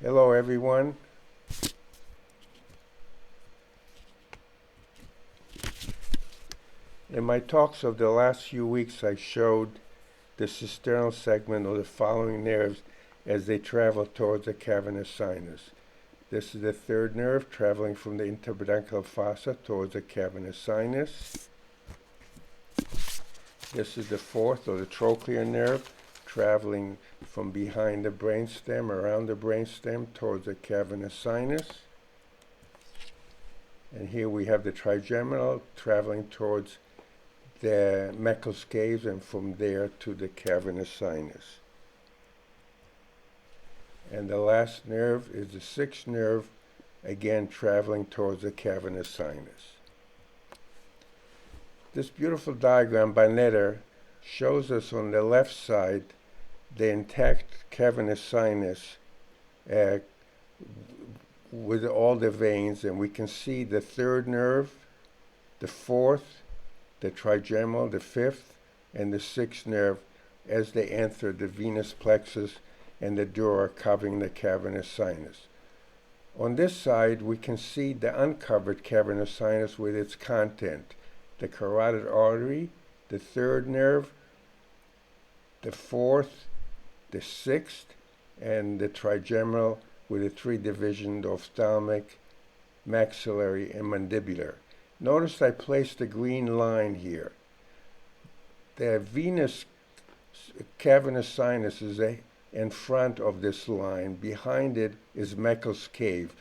Hello everyone. In my talks of the last few weeks I showed the cisternal segment of the following nerves as they travel towards the cavernous sinus. This is the third nerve traveling from the interpeduncular fossa towards the cavernous sinus. This is the fourth, or the trochlear nerve, traveling from behind the brainstem, around the brainstem, towards the cavernous sinus. And here we have the trigeminal traveling towards the Meckel's caves and from there to the cavernous sinus. And the last nerve is the sixth nerve, again traveling towards the cavernous sinus. This beautiful diagram by Netter shows us on the left side the intact cavernous sinus with all the veins, and we can see the third nerve, the fourth, the trigeminal, the fifth, and the sixth nerve as they enter the venous plexus and the dura covering the cavernous sinus. On this side, we can see the uncovered cavernous sinus with its content: the carotid artery, the third nerve, the fourth, the sixth, and the trigeminal with the three divisions: ophthalmic, maxillary, and mandibular. Notice I placed the green line here. The venous cavernous sinus is in front of this line. Behind it is Meckel's cave.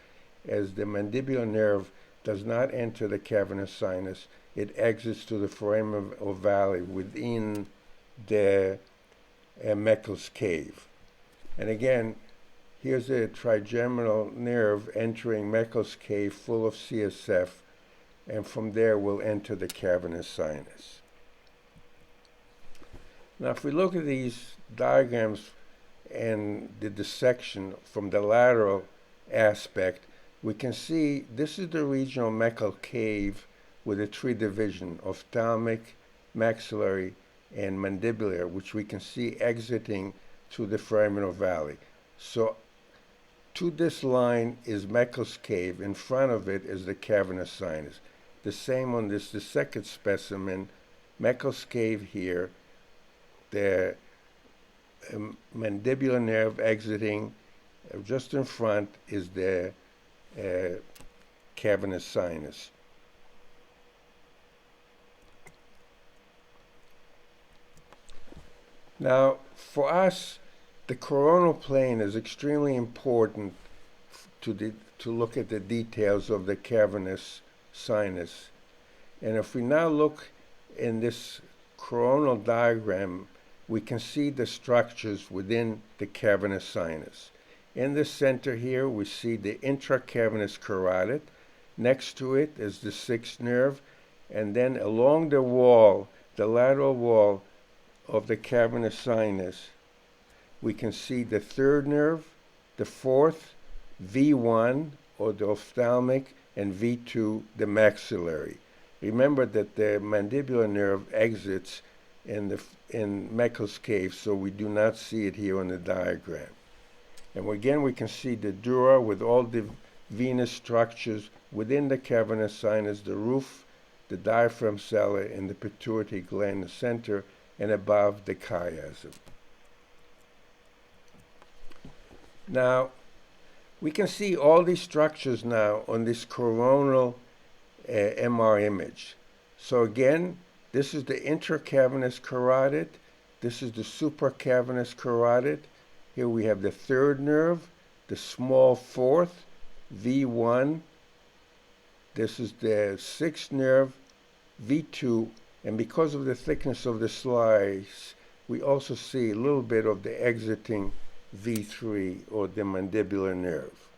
As the mandibular nerve does not enter the cavernous sinus, it exits to the foramen ovale within the Meckel's cave. And again, here's a trigeminal nerve entering Meckel's cave full of CSF, and from there we'll enter the cavernous sinus. Now if we look at these diagrams and the dissection from the lateral aspect, we can see this is the regional Meckel cave with a three division: ophthalmic, maxillary, and mandibular, which we can see exiting through the foramen ovale. So to this line is Meckel's cave. In front of it is the cavernous sinus. The same on this, the second specimen, Meckel's cave here, the mandibular nerve exiting. Just in front is the cavernous sinus. Now, for us, the coronal plane is extremely important to look at the details of the cavernous sinus. And if we now look in this coronal diagram, we can see the structures within the cavernous sinus. In the center here, we see the intracavernous carotid. Next to it is the sixth nerve, and then along the wall, the lateral wall of the cavernous sinus, we can see the third nerve, the fourth, V1, or the ophthalmic, and V2, the maxillary. Remember that the mandibular nerve exits in Meckel's cave, so we do not see it here on the diagram. And again, we can see the dura with all the venous structures within the cavernous sinus: the roof, the diaphragm cellar, and the pituitary gland in the center, and above the chiasm. Now, we can see all these structures now on this coronal MR image. So again, this is the intracavernous carotid. This is the supracavernous carotid. Here we have the third nerve, the small fourth, V1. This is the sixth nerve, V2. And because of the thickness of the slice, we also see a little bit of the exiting V3, or the mandibular nerve,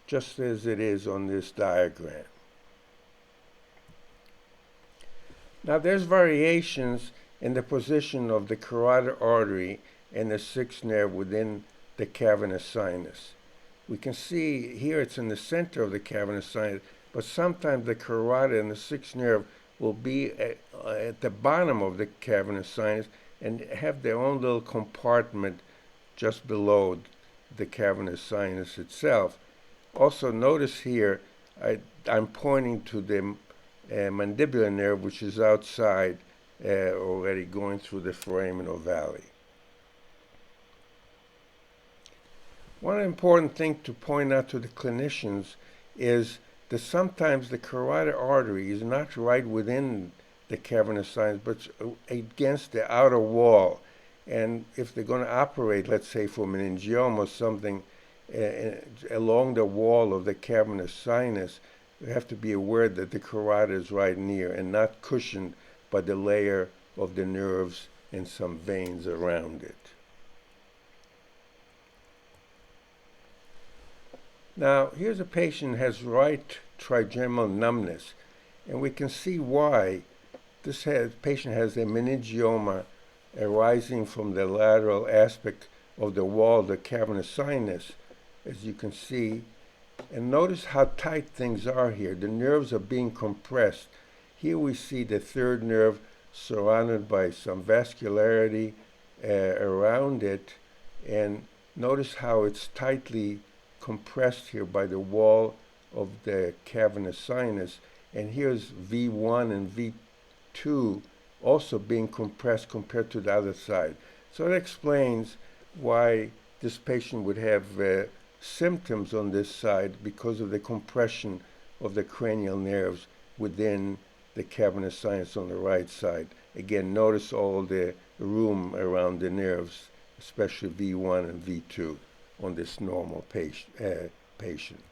just as it is on this diagram. Now there's variations in the position of the carotid artery and the sixth nerve within the cavernous sinus. We can see here it's in the center of the cavernous sinus, but sometimes the carotid and the sixth nerve will be at the bottom of the cavernous sinus and have their own little compartment just below the cavernous sinus itself. Also notice here, I'm pointing to the mandibular nerve, which is outside already going through the foramen ovale. One important thing to point out to the clinicians is that sometimes the carotid artery is not right within the cavernous sinus, but against the outer wall. And if they're going to operate, let's say for meningioma or something, along the wall of the cavernous sinus, you have to be aware that the carotid is right near and not cushioned by the layer of the nerves and some veins around it. Now, here's a patient who has right trigeminal numbness, and we can see why. This patient has a meningioma arising from the lateral aspect of the wall of the cavernous sinus, as you can see. And notice how tight things are here. The nerves are being compressed. Here we see the third nerve surrounded by some vascularity around it, and notice how it's tightly compressed here by the wall of the cavernous sinus. And here's V1 and V2 also being compressed compared to the other side. So it explains why this patient would have symptoms on this side because of the compression of the cranial nerves within the cavernous sinus on the right side. Again, notice all the room around the nerves, especially V1 and V2 on this normal patient.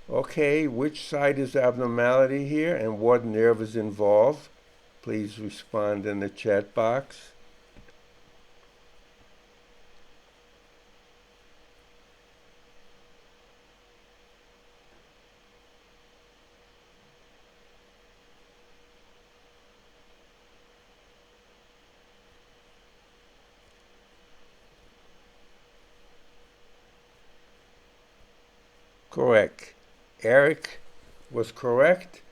Okay, which side is the abnormality here and what nerve is involved? Please respond in the chat box. Correct. Eric was correct.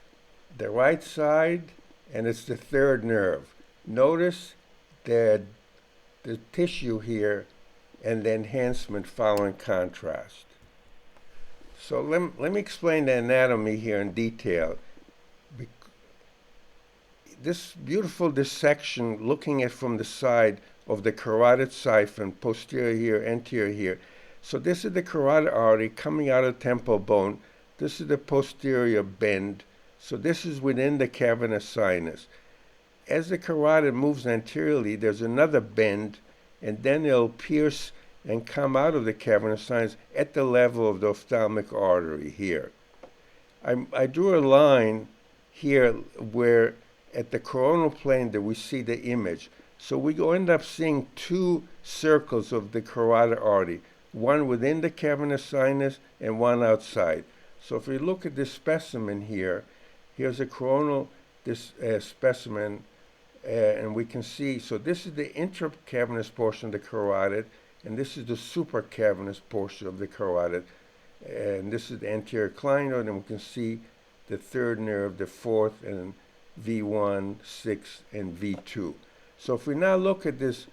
The right side, and it's the third nerve. Notice that the tissue here and the enhancement following contrast. So let me explain the anatomy here in detail. This beautiful dissection, looking at from the side of the carotid siphon, posterior here, anterior here. So this is the carotid artery coming out of the temple bone. This is the posterior bend. So this is within the cavernous sinus. As the carotid moves anteriorly, there's another bend, and then it'll pierce and come out of the cavernous sinus at the level of the ophthalmic artery here. I drew a line here where at the coronal plane that we see the image. So we go end up seeing two circles of the carotid artery, one within the cavernous sinus and one outside. So if we look at this specimen here, here's a coronal specimen, and we can see, so this is the intracavernous portion of the carotid, and this is the supracavernous portion of the carotid, and this is the anterior clinoid, and we can see the third nerve, the fourth, and V1, 6, and V2. So if we now look at this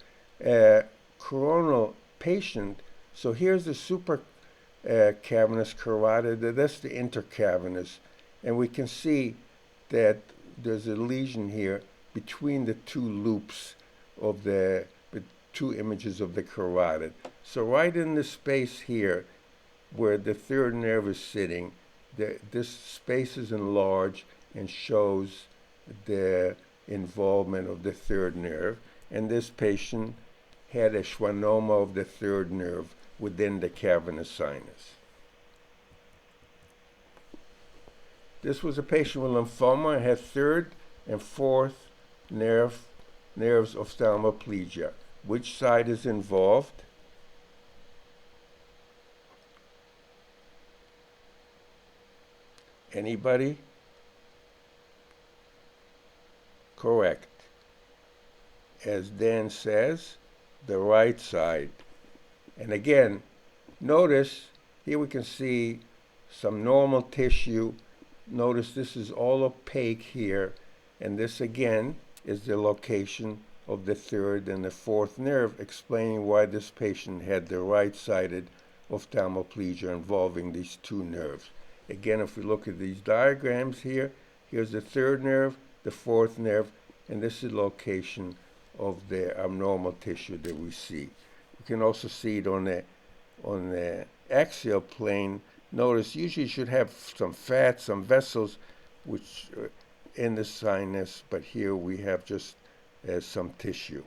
coronal patient, so here's the supracavernous carotid, that's the intercavernous, and we can see that there's a lesion here between the two loops of the two images of the carotid. So right in the space here where the third nerve is sitting, this space is enlarged and shows the involvement of the third nerve, and this patient had a schwannoma of the third nerve within the cavernous sinus. This was a patient with lymphoma and had third and fourth nerves ophthalmoplegia. Which side is involved? Anybody? Correct. As Dan says, the right side. And again, notice here we can see some normal tissue. Notice this is all opaque here, and this again is the location of the third and the fourth nerve, explaining why this patient had the right-sided ophthalmoplegia involving these two nerves. Again, if we look at these diagrams here, here's the third nerve, the fourth nerve, and this is the location of the abnormal tissue that we see. You can also see it on the axial plane. Notice usually you should have some fat, some vessels, which in the sinus, but here we have just some tissue.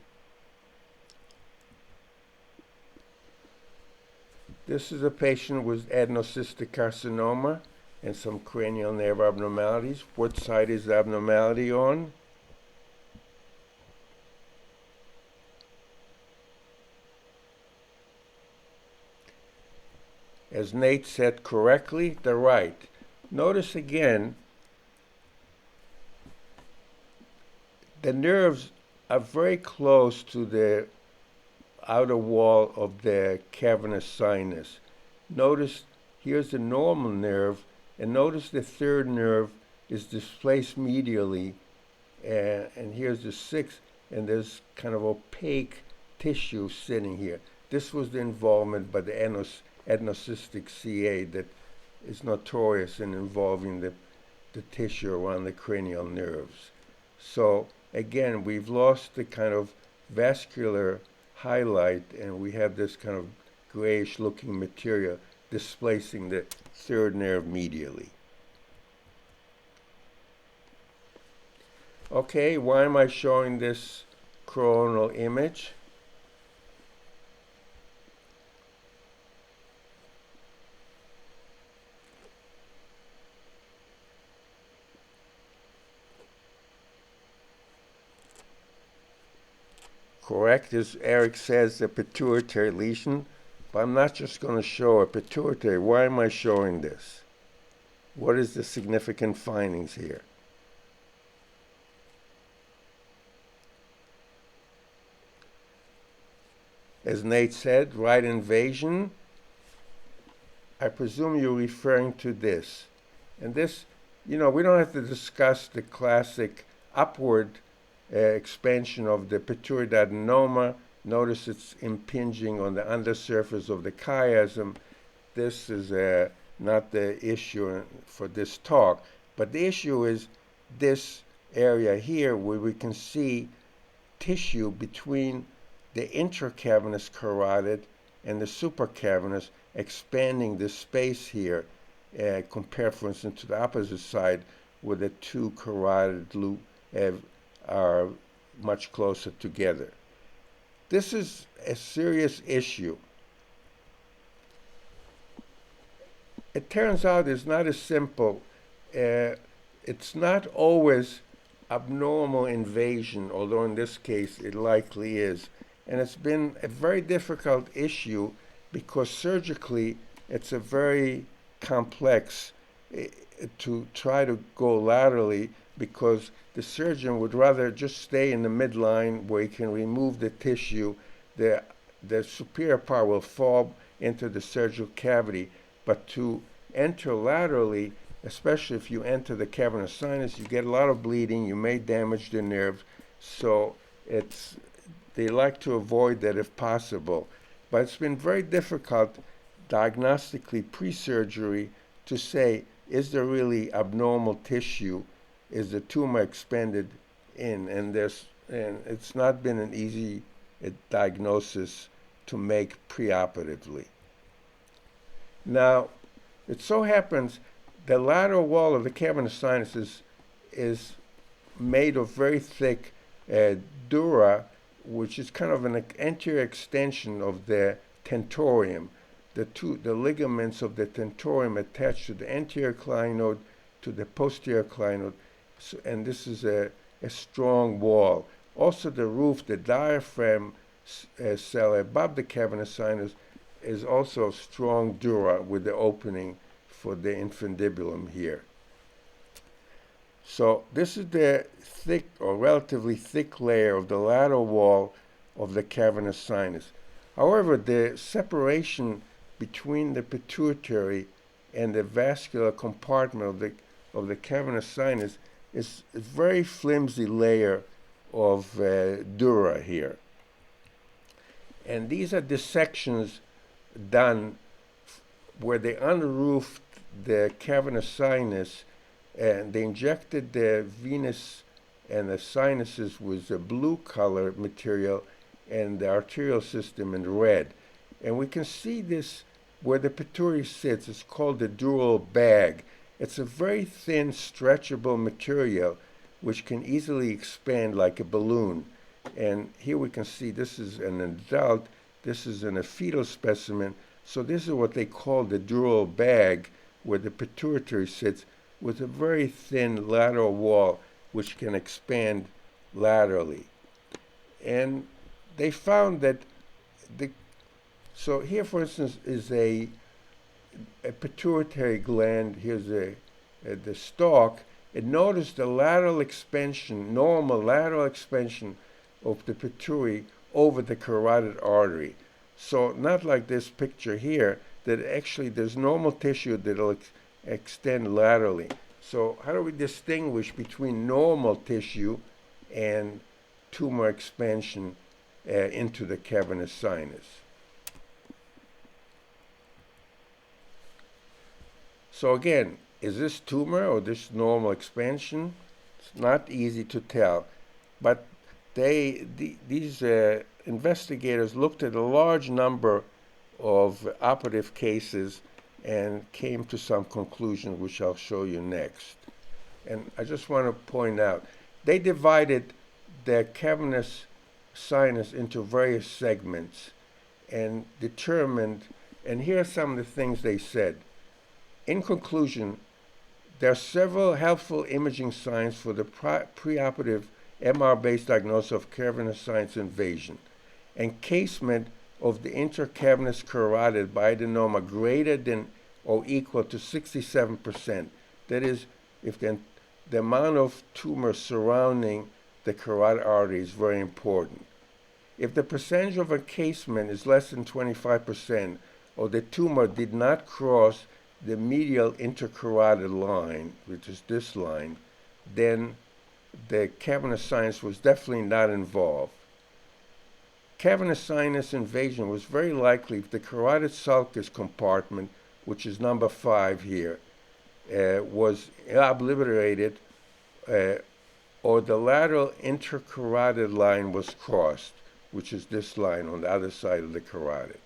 This is a patient with adenocystic carcinoma and some cranial nerve abnormalities. What side is the abnormality on? As Nate said correctly, the right. Notice again, the nerves are very close to the outer wall of the cavernous sinus. Notice here's the normal nerve, and notice the third nerve is displaced medially, and here's the sixth, and there's kind of opaque tissue sitting here. This was the involvement by the adenocystic CA that is notorious in involving the tissue around the cranial nerves. So again, we've lost the kind of vascular highlight, and we have this kind of grayish looking material displacing the third nerve medially. Okay, why am I showing this coronal image? Correct, as Eric says, a pituitary lesion, but I'm not just going to show a pituitary. Why am I showing this? What is the significant findings here? As Nate said, right invasion. I presume you're referring to this. And this, we don't have to discuss the classic upward expansion of the pituitary adenoma. Notice it's impinging on the undersurface of the chiasm. This is not the issue for this talk, but the issue is this area here where we can see tissue between the intracavernous carotid and the supracavernous expanding the space here, compared, for instance, to the opposite side where the two carotid loops are much closer together. This is a serious issue. It turns out it's not as simple. It's not always abnormal invasion, although in this case it likely is. And it's been a very difficult issue because surgically it's a very complex to try to go laterally, because the surgeon would rather just stay in the midline where he can remove the tissue. The superior part will fall into the surgical cavity, but to enter laterally, especially if you enter the cavernous sinus, you get a lot of bleeding, you may damage the nerve, so they like to avoid that if possible. But it's been very difficult diagnostically pre-surgery to say, is there really abnormal tissue? Is the tumor expanded in? And it's not been an easy diagnosis to make preoperatively. Now, it so happens the lateral wall of the cavernous sinus is made of very thick dura, which is kind of an anterior extension of the tentorium. The ligaments of the tentorium attach to the anterior clinode, to the posterior clinode, and this is a strong wall. Also, the roof, the diaphragm cell above the cavernous sinus, is also strong dura with the opening for the infundibulum here. So this is the thick or relatively thick layer of the lateral wall of the cavernous sinus. However, the separation between the pituitary and the vascular compartment of the cavernous sinus is a very flimsy layer dura here. And these are dissections done where they unroofed the cavernous sinus and they injected the venous and the sinuses with a blue color material and the arterial system in red. And we can see this where the pituitary sits. It's called the dural bag. It's a very thin, stretchable material which can easily expand like a balloon. And here we can see this is an adult, this is in a fetal specimen. So this is what they call the dural bag, where the pituitary sits with a very thin lateral wall which can expand laterally. And they found that so here, for instance, is a pituitary gland. Here's the stalk. And notice the lateral expansion, normal lateral expansion of the pituitary over the carotid artery. So not like this picture here, that actually there's normal tissue that'll extend laterally. So how do we distinguish between normal tissue and tumor expansion into the cavernous sinus? So again, is this tumor or this normal expansion? It's not easy to tell, but these investigators looked at a large number of operative cases and came to some conclusions, which I'll show you next. And I just want to point out, they divided the cavernous sinus into various segments and determined, and here are some of the things they said. In conclusion, there are several helpful imaging signs for the preoperative MR-based diagnosis of cavernous sinus invasion. Encasement of the intercavernous carotid by adenoma greater than or equal to 67%. That is, if the amount of tumor surrounding the carotid artery is very important. If the percentage of encasement is less than 25%, or the tumor did not cross the medial intercarotid line, which is this line, then the cavernous sinus was definitely not involved. Cavernous sinus invasion was very likely if the carotid sulcus compartment, which is number 5 here, was obliterated or the lateral intercarotid line was crossed, which is this line on the other side of the carotid.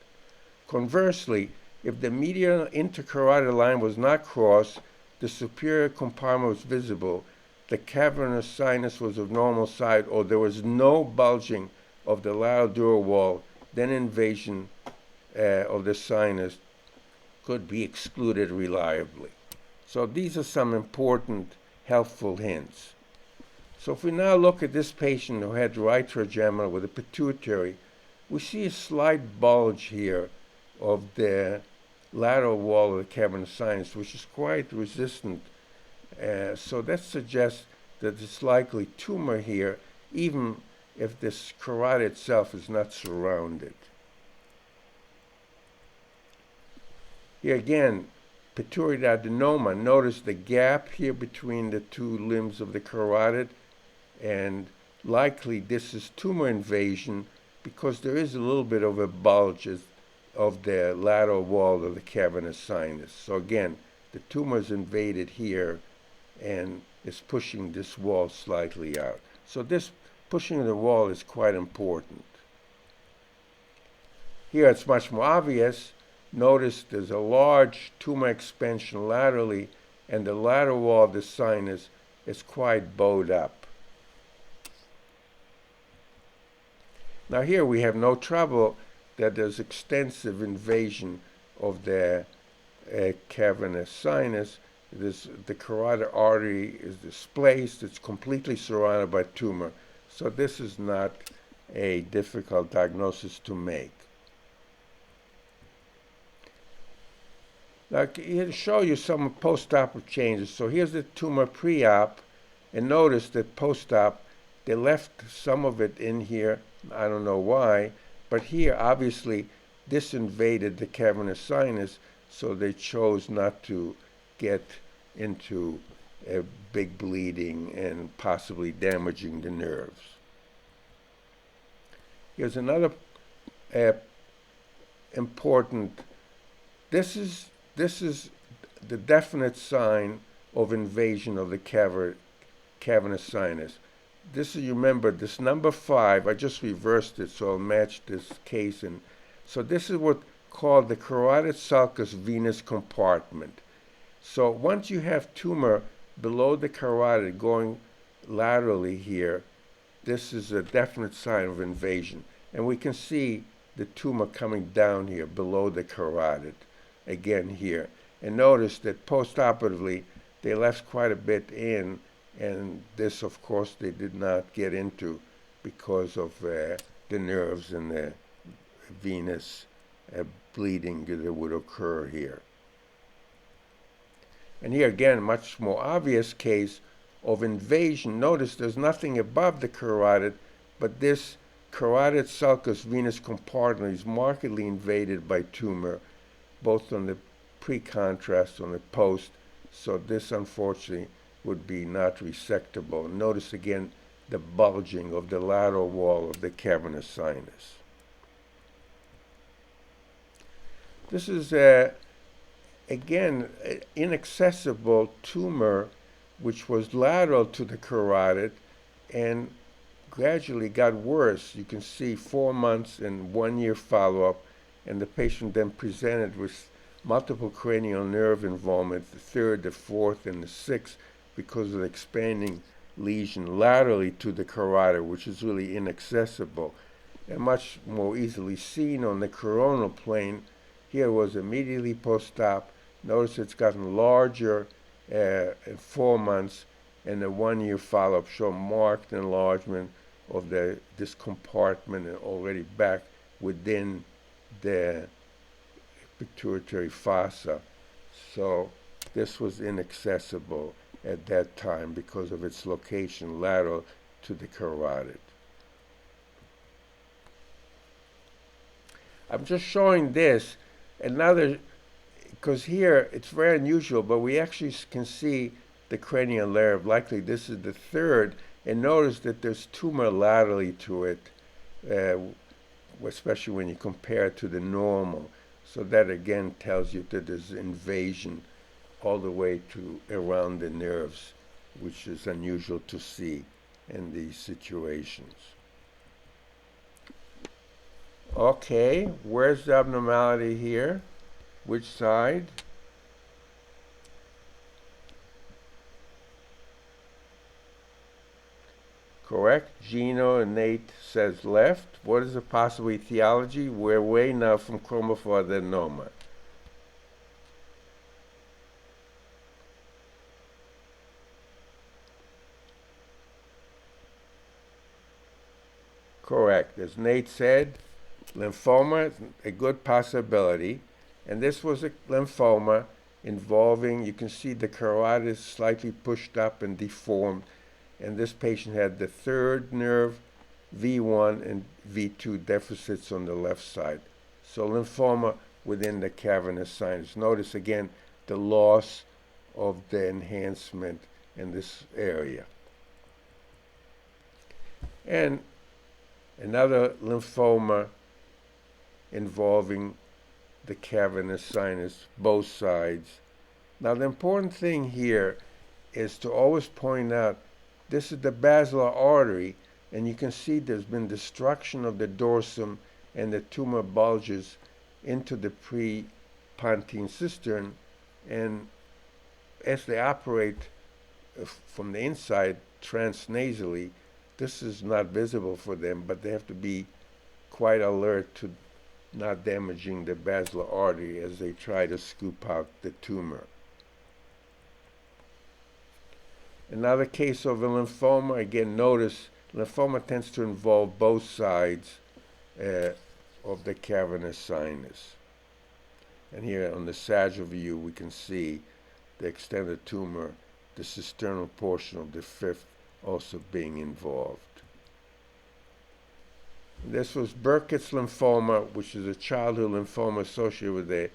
Conversely, if the medial intercarotid line was not crossed, the superior compartment was visible, the cavernous sinus was of normal size, or there was no bulging of the lateral dural wall, then invasion of the sinus could be excluded reliably. So these are some important, helpful hints. So if we now look at this patient who had right trigeminal with a pituitary, we see a slight bulge here of the lateral wall of the cavernous sinus, which is quite resistant. So that suggests that it's likely tumor here, even if this carotid itself is not surrounded. Here again, pituitary adenoma. Notice the gap here between the two limbs of the carotid, and likely this is tumor invasion because there is a little bit of a bulge of the lateral wall of the cavernous sinus. So again, the tumor is invaded here and is pushing this wall slightly out. So this pushing the wall is quite important. Here it's much more obvious. Notice there's a large tumor expansion laterally, and the lateral wall of the sinus is quite bowed up. Now here we have no trouble that there's extensive invasion of the cavernous sinus. The carotid artery is displaced. It's completely surrounded by tumor. So this is not a difficult diagnosis to make. Now, here to show you some post-operative changes. So here's the tumor pre-op, and notice that post-op, they left some of it in here. I don't know why, but here, obviously, this invaded the cavernous sinus, so they chose not to get into a big bleeding and possibly damaging the nerves. Here's another uh, important. This is the definite sign of invasion of the cavernous sinus. This is, you remember, this number 5. I just reversed it so I'll match this case. And so this is what called the carotid sulcus venous compartment. So once you have tumor below the carotid going laterally here, this is a definite sign of invasion. And we can see the tumor coming down here below the carotid, again here. And notice that postoperatively, they left quite a bit in, and this, of course, they did not get into because of the nerves and the venous bleeding that would occur here. And here again, much more obvious case of invasion. Notice there's nothing above the carotid, but this carotid sulcus venous compartment is markedly invaded by tumor, both on the pre-contrast, on the post. So this, unfortunately, would be not resectable. Notice again the bulging of the lateral wall of the cavernous sinus. This is again, inaccessible tumor which was lateral to the carotid and gradually got worse. You can see 4 months and 1 year follow-up, and the patient then presented with multiple cranial nerve involvement, the 3rd, the 4th, and the 6th, because of the expanding lesion laterally to the carotid, which is really inaccessible and much more easily seen on the coronal plane. Here was immediately post-op. Notice it's gotten larger in 4 months, and the 1 year follow-up show marked enlargement of this compartment and already back within the pituitary fossa. So this was inaccessible at that time because of its location lateral to the carotid. I'm just showing this another, because here it's very unusual, but we actually can see the cranial layer. Likely this is the 3rd, and notice that there's tumor laterally to it, especially when you compare it to the normal. So that again tells you that there's invasion all the way to around the nerves, which is unusual to see in these situations. Okay, where's the abnormality here? Which side? Correct. Gino and Nate says left. What is the possible etiology? We're away now from chromophore adenoma. Correct. As Nate said, lymphoma is a good possibility. And this was a lymphoma involving, you can see the carotid is slightly pushed up and deformed. And this patient had the 3rd nerve, V1 and V2 deficits on the left side. So lymphoma within the cavernous sinus. Notice again the loss of the enhancement in this area. And another lymphoma involving the cavernous sinus, both sides. Now the important thing here is to always point out this is the basilar artery, and you can see there's been destruction of the dorsum and the tumor bulges into the pre-pontine cistern, and as they operate from the inside transnasally, this is not visible for them, but they have to be quite alert to not damaging the basilar artery as they try to scoop out the tumor. Another case of a lymphoma, again, notice lymphoma tends to involve both sides of the cavernous sinus. And here on the sagittal view, we can see the extended tumor, the cisternal portion of the 5th also being involved. This was Burkitt's lymphoma, which is a childhood lymphoma associated with the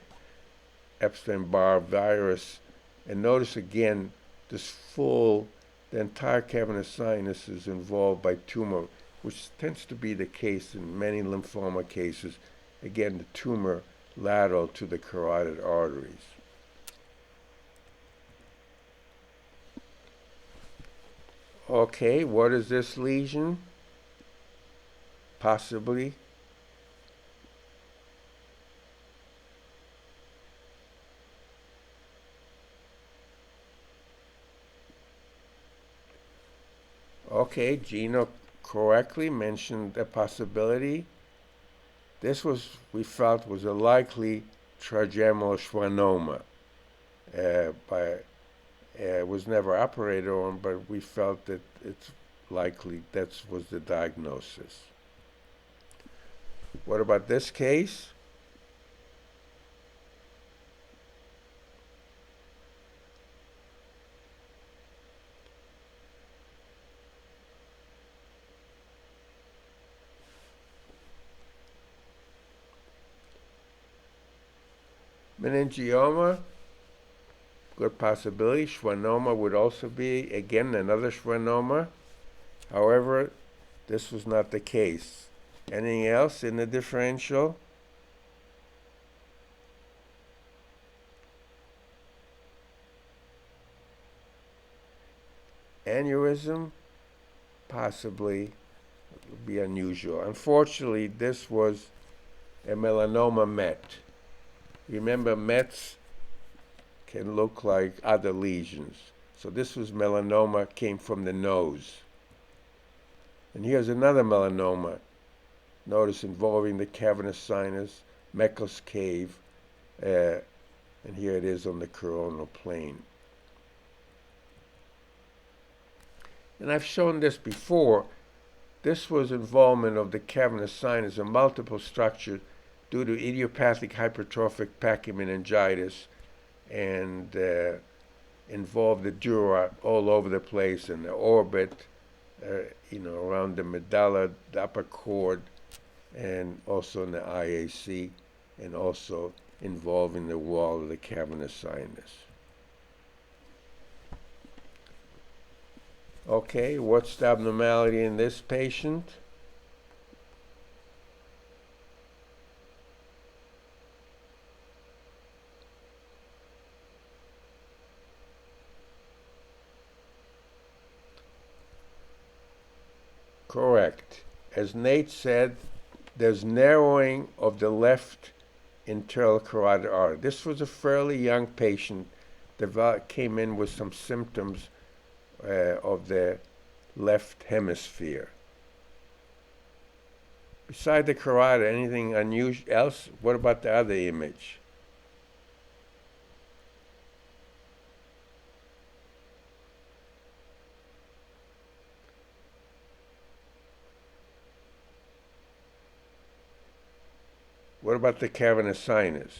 Epstein-Barr virus. And notice again, the entire cavernous sinus is involved by tumor which tends to be the case in many lymphoma cases. Again, the tumor lateral to the carotid arteries. Okay, what is this lesion? Possibly okay, Gino correctly mentioned the possibility. This we felt was a likely trigeminal schwannoma. It was never operated on, but we felt that it's likely that was the diagnosis. What about this case? Meningioma, good possibility. Schwannoma would also be, again, another schwannoma. However, this was not the case. Anything else in the differential? Aneurysm, possibly, would be unusual. Unfortunately, this was a melanoma met. Remember, mets can look like other lesions. So this was melanoma, came from the nose. And here's another melanoma. Notice involving the cavernous sinus, Meckel's cave, and here it is on the coronal plane. And I've shown this before. This was involvement of the cavernous sinus in multiple structures due to idiopathic hypertrophic pachymeningitis, and involved the dura all over the place in the orbit, around the medulla, the upper cord, and also in the IAC, and also involving the wall of the cavernous sinus. Okay, what's the abnormality in this patient? Correct. As Nate said, there's narrowing of the left internal carotid artery. This was a fairly young patient that came in with some symptoms of the left hemisphere. Beside the carotid, anything unusual else? What about the other image? What about the cavernous sinus?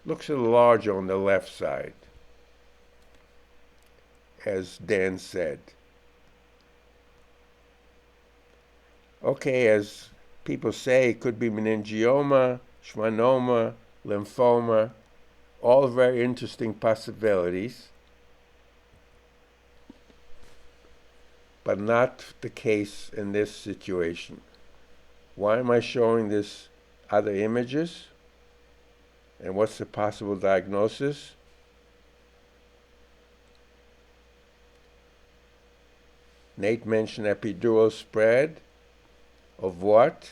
Looks a little larger on the left side, as Dan said. Okay, as people say, it could be meningioma, schwannoma, lymphoma, all very interesting possibilities, but not the case in this situation. Why am I showing this other images? And what's the possible diagnosis? Nate mentioned epidural spread of what?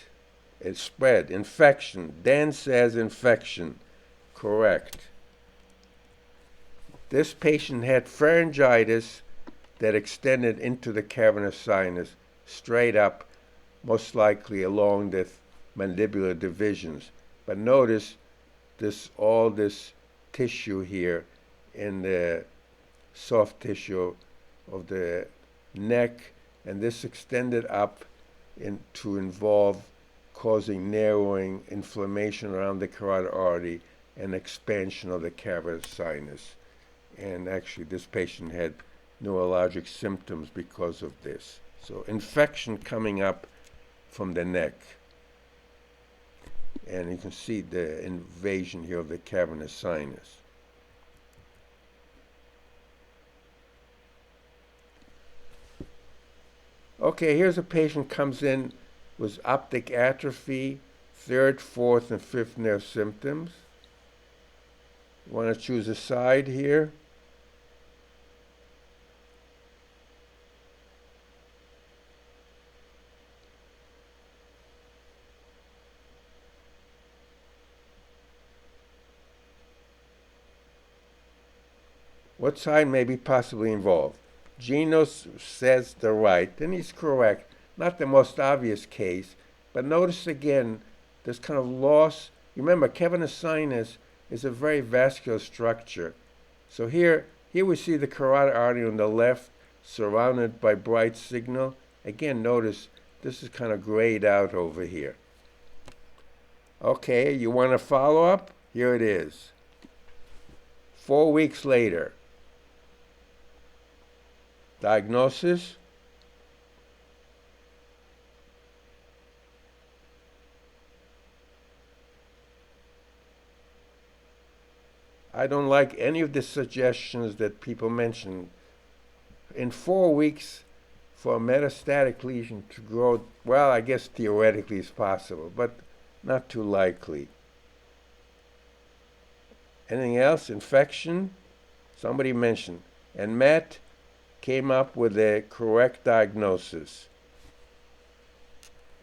It's spread, infection. Dan says infection. Correct. This patient had pharyngitis that extended into the cavernous sinus, straight up, most likely along the mandibular divisions. But notice all this tissue here in the soft tissue of the neck, and this extended up to involve causing narrowing, inflammation around the carotid artery, and expansion of the cavernous sinus. And actually, this patient had neurologic symptoms because of this. So infection coming up from the neck. And you can see the invasion here of the cavernous sinus. Okay, here's a patient comes in with optic atrophy, third, fourth, and fifth nerve symptoms. You want to choose a side here. What side may be possibly involved? Gino says the right, and he's correct. Not the most obvious case, but notice again, this kind of loss. Remember, cavernous sinus is a very vascular structure. So here we see the carotid artery on the left, surrounded by bright signal. Again, notice this is kind of grayed out over here. Okay, you want a follow-up? Here it is. 4 weeks later. Diagnosis? I don't like any of the suggestions that people mention. In 4 weeks, for a metastatic lesion to grow, well, I guess theoretically it's possible, but not too likely. Anything else? Infection? Somebody mentioned. And Matt came up with a correct diagnosis.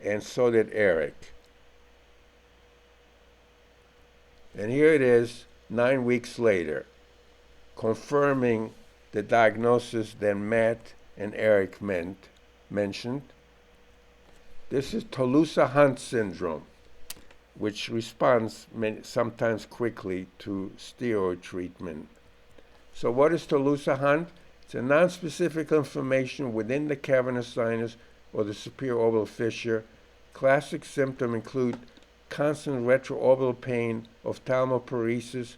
And so did Eric. And here it is, 9 weeks later, confirming the diagnosis that Matt and Eric mentioned. This is Tolosa-Hunt syndrome, which responds sometimes quickly to steroid treatment. So what is Tolosa-Hunt? It's a nonspecific inflammation within the cavernous sinus or the superior orbital fissure. Classic symptoms include constant retroorbital pain, ophthalmoparesis,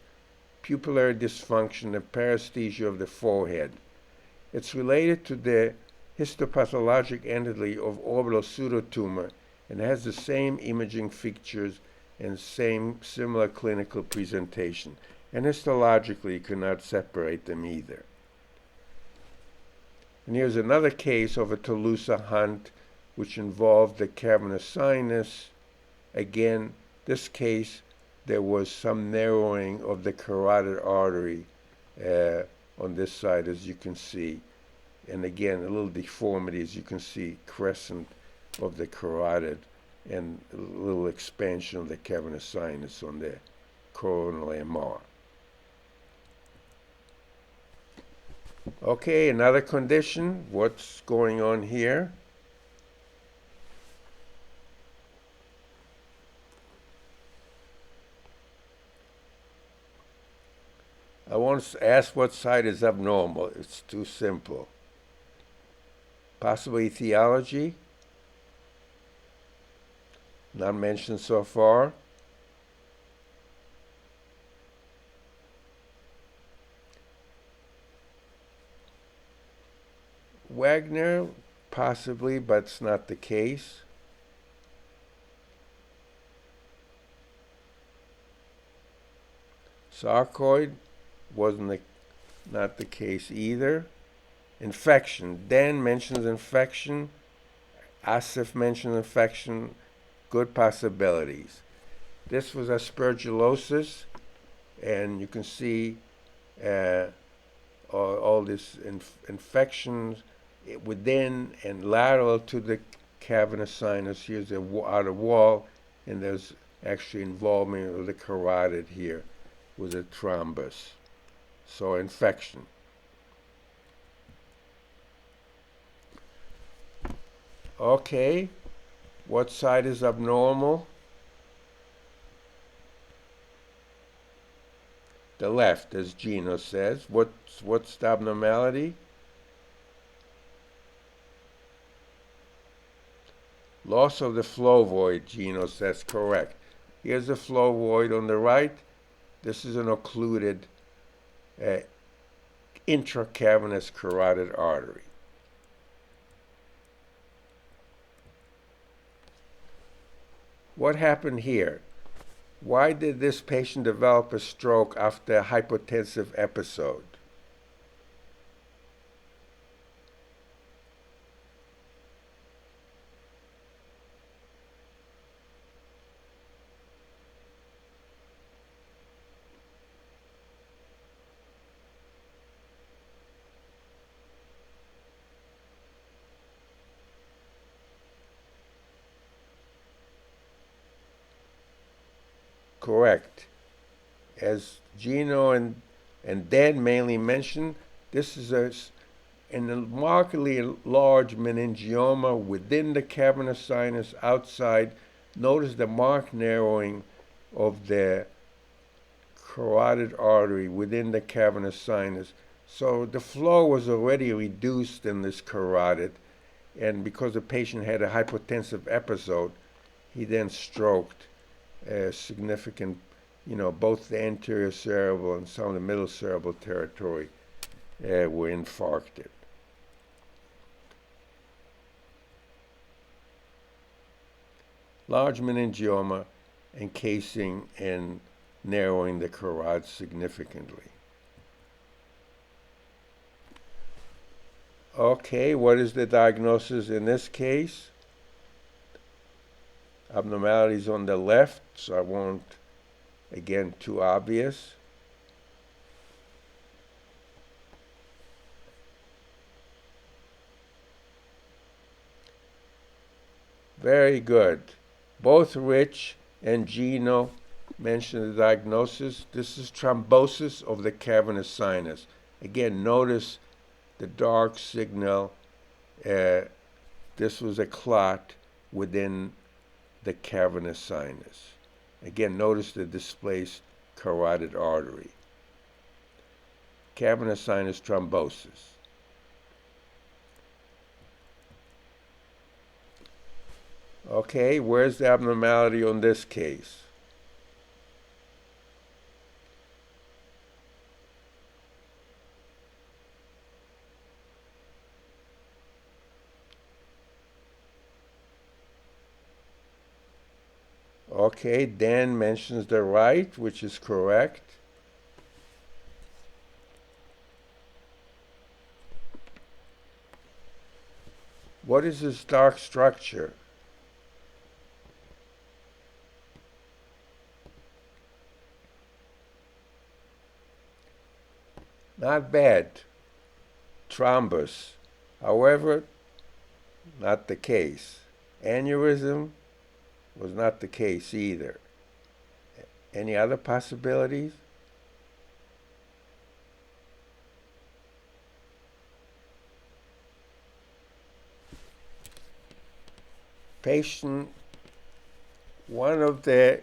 pupillary dysfunction, and paresthesia of the forehead. It's related to the histopathologic entity of orbital pseudotumor and has the same imaging features and similar clinical presentation. And histologically, you cannot separate them either. And here's another case of a Tolosa-Hunt, which involved the cavernous sinus. Again, this case, there was some narrowing of the carotid artery on this side, as you can see. And again, a little deformity, as you can see, crescent of the carotid and a little expansion of the cavernous sinus on the coronal MR. Okay, another condition. What's going on here? I want to ask what side is abnormal. It's too simple. Possibly etiology? Not mentioned so far. Wagner, possibly, but it's not the case. Sarcoid not the case either. Infection. Dan mentions infection. Asif mentions infection. Good possibilities. This was aspergillosis, and you can see all this infections within and lateral to the cavernous sinus. Here's the outer wall, and there's actually involvement of the carotid here with a thrombus. So infection. Okay, what side is abnormal? The left, as Gino says. What's the abnormality? Loss of the flow void, Gino says, correct. Here's the flow void on the right. This is an occluded intracavernous carotid artery. What happened here? Why did this patient develop a stroke after a hypotensive episode? correct. As Gino and Dan mainly mentioned, this is an markedly large meningioma within the cavernous sinus outside. Notice the marked narrowing of the carotid artery within the cavernous sinus. So the flow was already reduced in this carotid, and because the patient had a hypotensive episode, he then stroked a significant, both the anterior cerebral and some of the middle cerebral territory were infarcted. Large meningioma encasing and narrowing the carotid significantly. Okay, what is the diagnosis in this case? Abnormalities on the left, so I won't, again, too obvious. Very good. Both Rich and Gino mentioned the diagnosis. This is thrombosis of the cavernous sinus. Again, notice the dark signal. This was a clot within the cavernous sinus. Again, notice the displaced carotid artery. Cavernous sinus thrombosis. Okay, where's the abnormality on this case? Okay, Dan mentions the right, which is correct. What is this dark structure? Not bad. Thrombus. However, not the case. Aneurysm was not the case either. Any other possibilities? Patient, one of the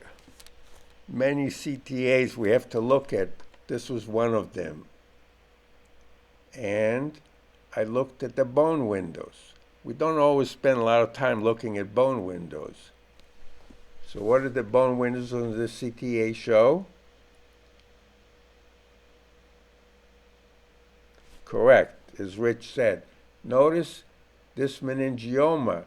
many CTAs we have to look at, this was one of them. And I looked at the bone windows. We don't always spend a lot of time looking at bone windows. So what did the bone windows on the CTA show? Correct, as Rich said. Notice this meningioma.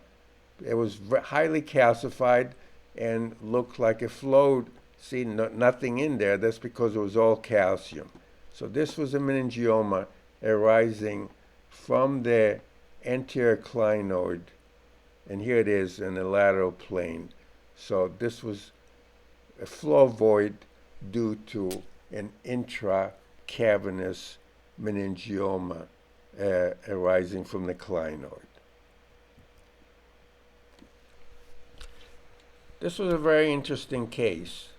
It was highly calcified and looked like it flowed. See, nothing in there. That's because it was all calcium. So this was a meningioma arising from the anterior clinoid, and here it is in the lateral plane. So this was a flow void due to an intracavernous meningioma arising from the clinoid. This was a very interesting case.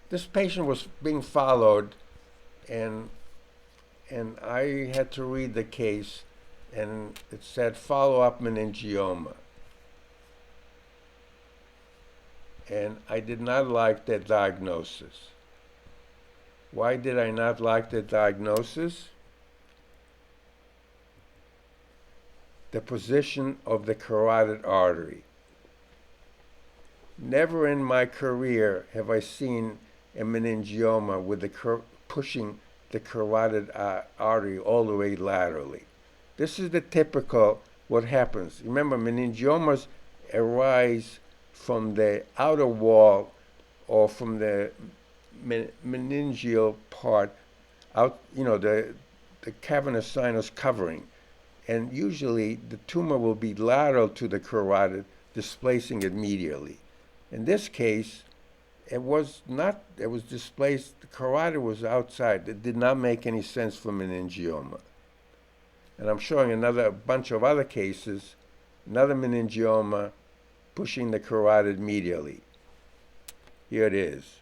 This patient was being followed, and I had to read the case, and it said follow-up meningioma. And I did not like that diagnosis. Why did I not like the diagnosis? The position of the carotid artery. Never in my career have I seen a meningioma with pushing the carotid artery all the way laterally. This is the typical what happens. Remember, meningiomas arise from the outer wall or from the meningeal part out, the cavernous sinus covering. And usually the tumor will be lateral to the carotid, displacing it medially. In this case, it was not, it was displaced, the carotid was outside. It did not make any sense for meningioma. And I'm showing a bunch of other cases Another meningioma pushing the carotid medially. Here it is.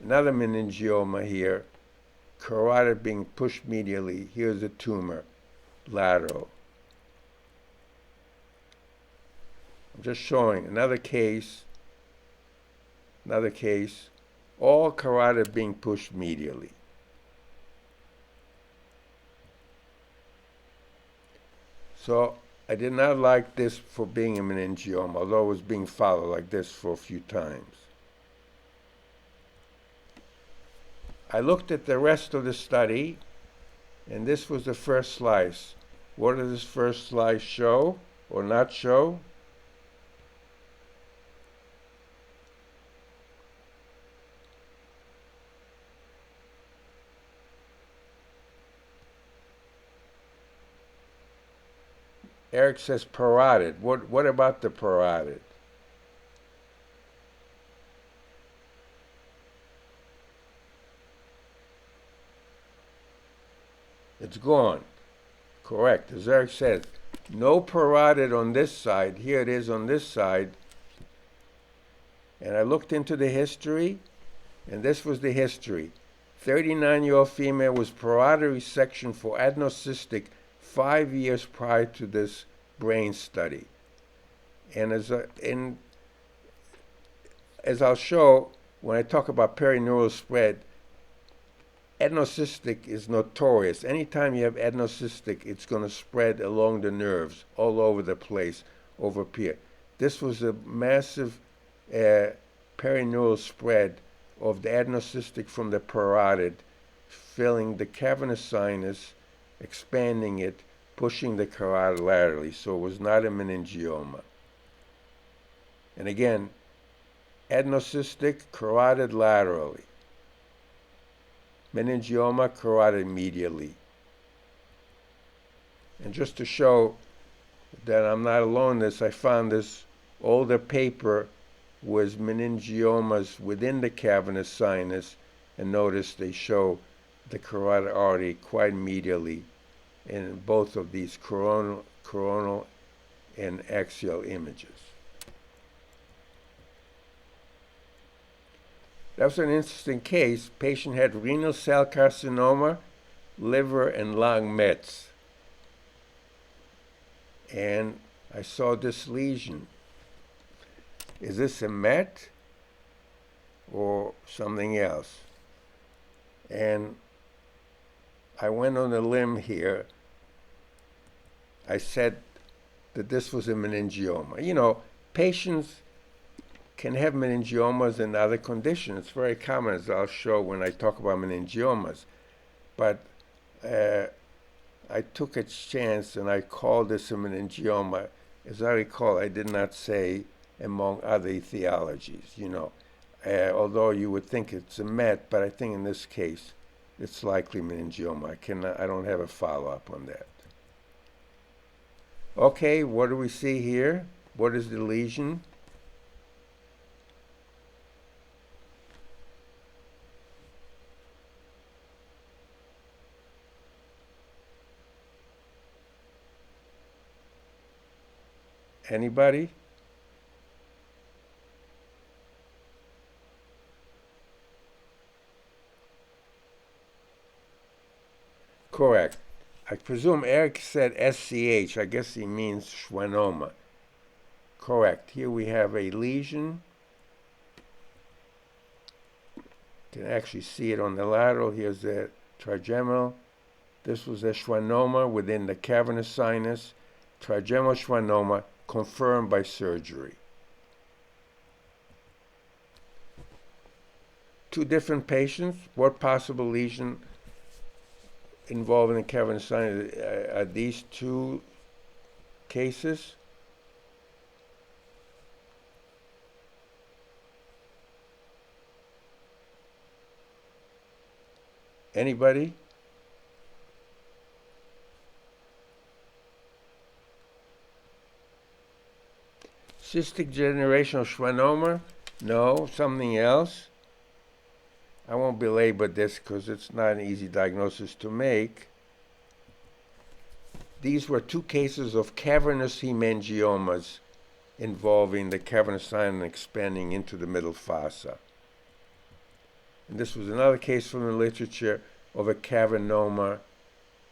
Another meningioma here, carotid being pushed medially. Here's a tumor, lateral. I'm just showing another case, all carotid being pushed medially. So I did not like this for being a meningioma, although it was being followed like this for a few times. I looked at the rest of the study, and this was the first slice. What does this first slice show or not show? Eric says parotid. What about the parotid? It's gone. Correct. As Eric says, no parotid on this side. Here it is on this side. And I looked into the history, and this was the history. 39-year-old female was parotid resection for adenocystic 5 years prior to this brain study. And as I'll show when I talk about perineural spread, adenocystic is notorious. Anytime you have adenocystic, it's going to spread along the nerves all over the place, over here. This was a massive perineural spread of the adenocystic from the parotid, filling the cavernous sinus, expanding it, pushing the carotid laterally. So it was not a meningioma. And again, adenocystic, carotid laterally. Meningioma, carotid medially. And just to show that I'm not alone in this, I found this older paper was meningiomas within the cavernous sinus, and notice they show the carotid artery quite medially in both of these coronal and axial images. That was an interesting case. Patient had renal cell carcinoma, liver and lung mets. And I saw this lesion. Is this a met or something else? And I went on a limb here. I said that this was a meningioma. You know, patients can have meningiomas and other conditions. It's very common, as I'll show when I talk about meningiomas. But I took a chance and I called this a meningioma. As I recall, I did not say among other etiologies, you know. Although you would think it's a met, but I think in this case, it's likely meningioma. I don't have a follow-up on that. Okay, what do we see here? What is the lesion? Anybody? Correct. I presume Eric said SCH. I guess he means schwannoma. Correct. Here we have a lesion. You can actually see it on the lateral. Here's the trigeminal. This was a schwannoma within the cavernous sinus. Trigeminal schwannoma confirmed by surgery. Two different patients. What possible lesion involving the cavernous sinus are these two cases? Anybody? Cystic generational schwannoma? No, something else. I won't belabor this because it's not an easy diagnosis to make. these were two cases of cavernous hemangiomas involving the cavernous sinus expanding into the middle fossa. And this was another case from the literature of a cavernoma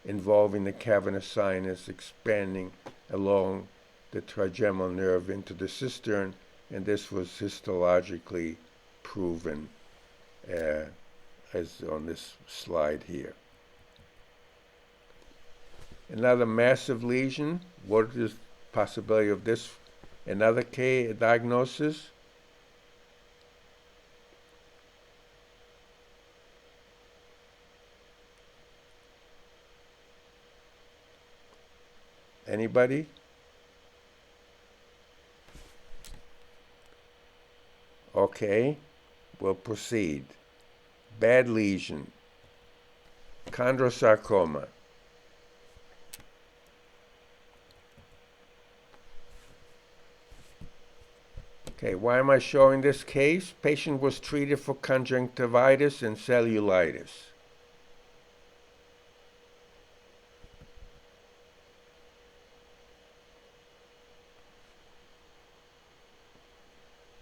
involving the cavernous sinus expanding along the trigeminal nerve into the cistern, and this was histologically proven as on this slide here. Another massive lesion. What is the possibility of this? Another diagnosis. Anybody? Okay, we'll proceed. Bad lesion. Chondrosarcoma. Okay, why am I showing this case? Patient was treated for conjunctivitis and cellulitis.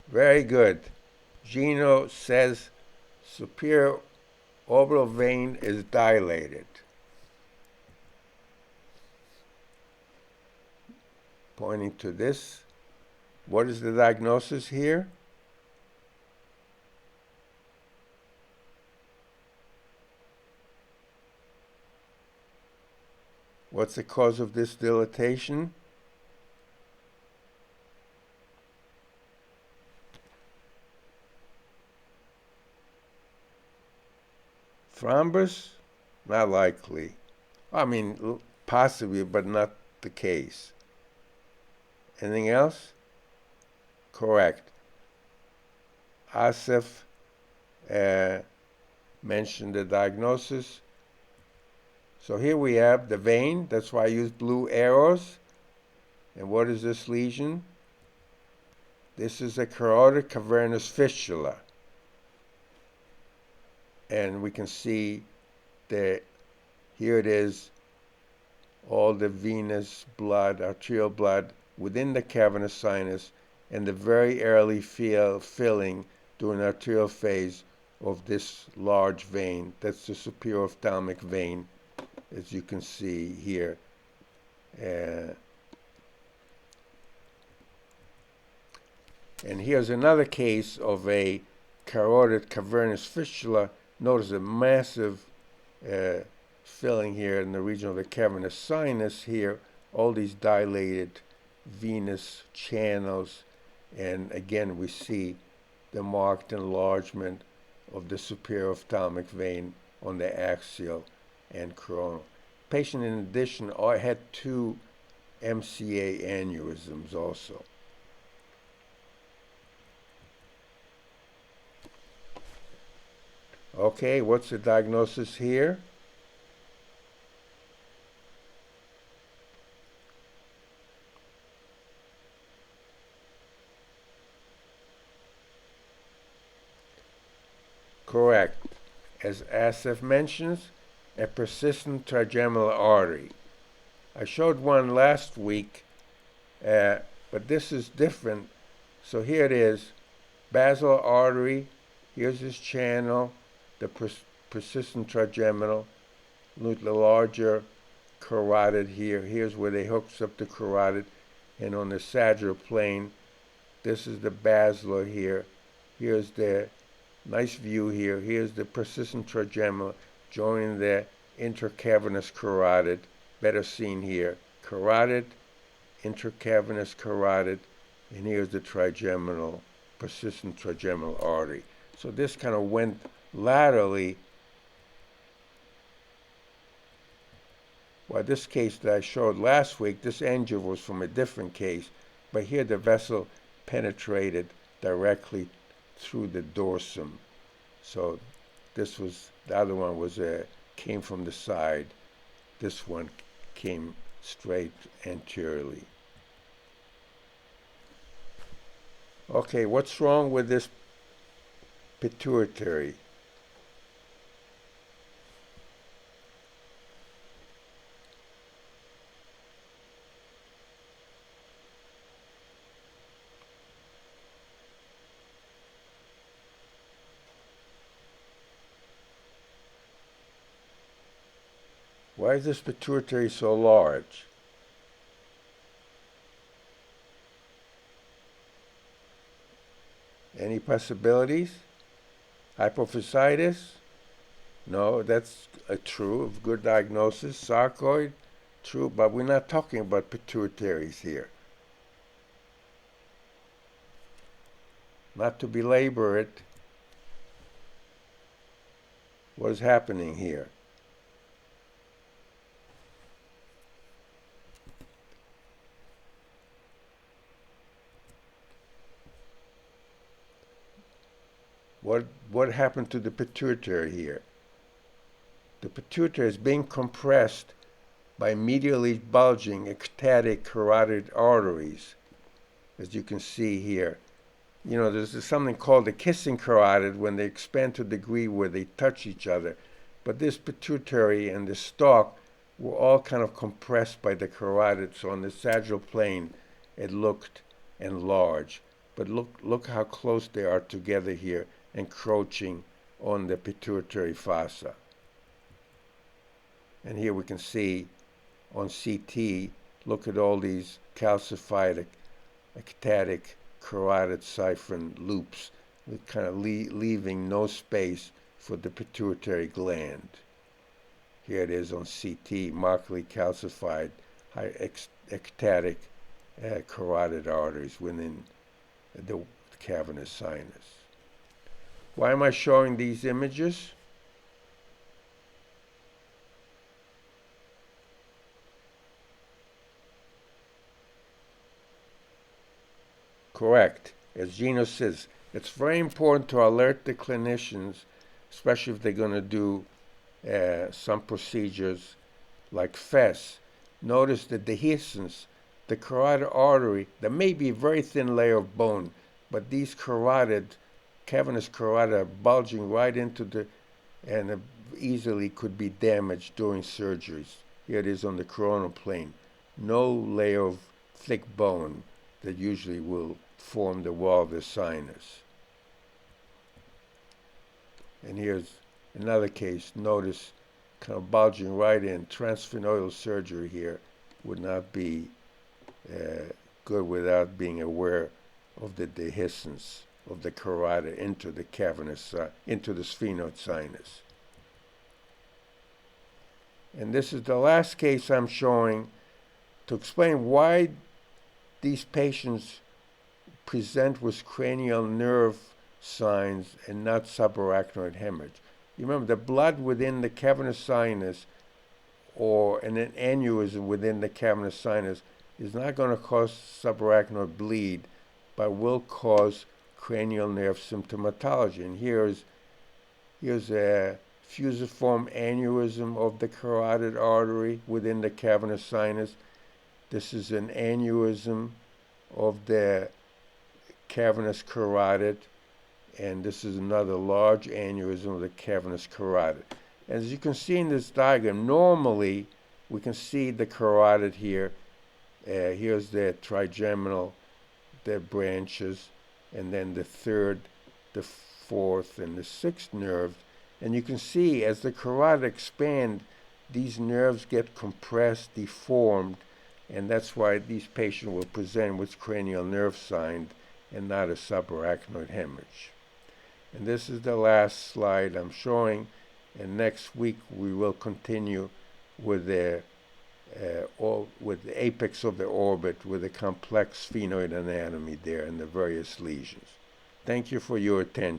Very good. Gino says superior orbital vein is dilated. Pointing to this. What is the diagnosis here? What's the cause of this dilatation? Thrombus? Not likely. I mean, possibly, but not the case. Anything else? Correct. Asif mentioned the diagnosis. So here we have the vein. That's why I use blue arrows. And what is this lesion? This is a carotid cavernous fistula. And we can see that here it is, all the venous blood, arterial blood within the cavernous sinus, and the very early filling during the arterial phase of this large vein. That's the superior ophthalmic vein, as you can see here. And here's another case of a carotid cavernous fistula. Notice a massive filling here in the region of the cavernous sinus here, all these dilated venous channels, and again we see the marked enlargement of the superior ophthalmic vein on the axial and coronal. Patient in addition had 2 MCA aneurysms also. Okay, what's the diagnosis here? Correct. As Asif mentions, a persistent trigeminal artery. I showed one last week, but this is different. So here it is, basilar artery. Here's this channel, the persistent trigeminal, the larger carotid here. Here's where they hooks up the carotid, and on the sagittal plane, this is the basilar here. Here's the nice view here. Here's the persistent trigeminal joining the intercavernous carotid. Better seen here. Carotid, intercavernous carotid, and here's the trigeminal, persistent trigeminal artery. So this kind of went laterally. Well, this case that I showed last week, this angio was from a different case, but here the vessel penetrated directly through the dorsum. So this was, the other one was came from the side. This one came straight anteriorly. Okay, what's wrong with this pituitary? Why is this pituitary so large? Any possibilities? Hypophysitis? No, that's true, good diagnosis. Sarcoid? True, but we're not talking about pituitaries here. Not to belabor it, what is happening here? What happened to the pituitary here? The pituitary is being compressed by medially bulging ectatic carotid arteries, as you can see here. You know, there's something called the kissing carotid when they expand to a degree where they touch each other. But this pituitary and the stalk were all kind of compressed by the carotid. So on the sagittal plane, it looked enlarged. But look how close they are together here, encroaching on the pituitary fossa. And here we can see on CT, look at all these calcified ectatic carotid siphon loops, kind of leaving no space for the pituitary gland. Here it is on CT, markedly calcified ectatic carotid arteries within the cavernous sinus. Why am I showing these images? Correct. As Gino says, it's very important to alert the clinicians, especially if they're going to do some procedures like FES. Notice the dehiscence, the carotid artery. There may be a very thin layer of bone, but these cavernous carotid are bulging right into and easily could be damaged during surgeries. Here it is on the coronal plane. No layer of thick bone that usually will form the wall of the sinus. And here's another case. Notice kind of bulging right in. Transsphenoidal surgery here would not be good without being aware of the dehiscence of the carotid into the into the sphenoid sinus. And this is the last case I'm showing to explain why these patients present with cranial nerve signs and not subarachnoid hemorrhage. You remember, the blood within the cavernous sinus or an aneurysm within the cavernous sinus is not going to cause subarachnoid bleed, but will cause cranial nerve symptomatology. And here's a fusiform aneurysm of the carotid artery within the cavernous sinus. This is an aneurysm of the cavernous carotid, and this is another large aneurysm of the cavernous carotid. As you can see in this diagram, normally we can see the carotid here. Here's the trigeminal, the branches, and then the third, the fourth, and the sixth nerve. And you can see as the carotid expands, these nerves get compressed, deformed, and that's why these patients will present with cranial nerve signs and not a subarachnoid hemorrhage. And this is the last slide I'm showing, and next week we will continue with the apex of the orbit with the complex sphenoid anatomy there and the various lesions. Thank you for your attention.